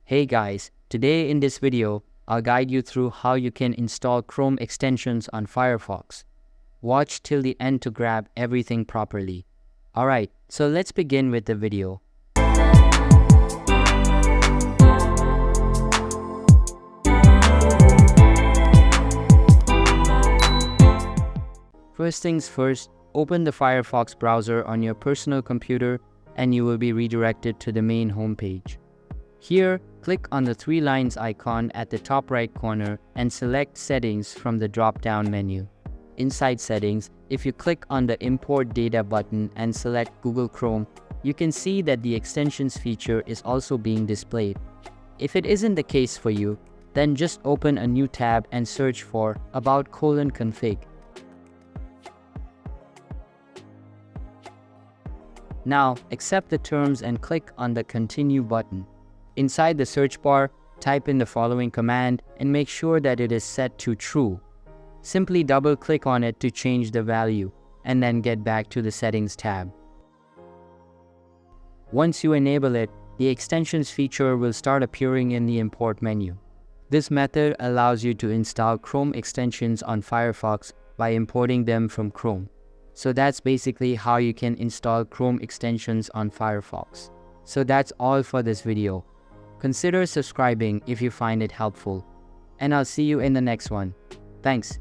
Hey guys, today in this video, I'll guide you through how you can install Chrome extensions on Firefox. Watch till the end to grab everything properly. Alright, so let's begin with the video. First things first, open the Firefox browser on your personal computer and you will be redirected to the main homepage. Here, click on the three lines icon at the top right corner and select Settings from the drop-down menu. Inside Settings, if you click on the Import Data button and select Google Chrome, you can see that the extensions feature is also being displayed. If it isn't the case for you, then just open a new tab and search for About:config. Now, accept the terms and click on the Continue button. Inside the search bar, type in the following command and make sure that it is set to true. Simply double-click on it to change the value, and then get back to the Settings tab. Once you enable it, the extensions feature will start appearing in the Import menu. This method allows you to install Chrome extensions on Firefox by importing them from Chrome. So that's basically how you can install Chrome extensions on Firefox. So that's all for this video. Consider subscribing if you find it helpful. And I'll see you in the next one. Thanks.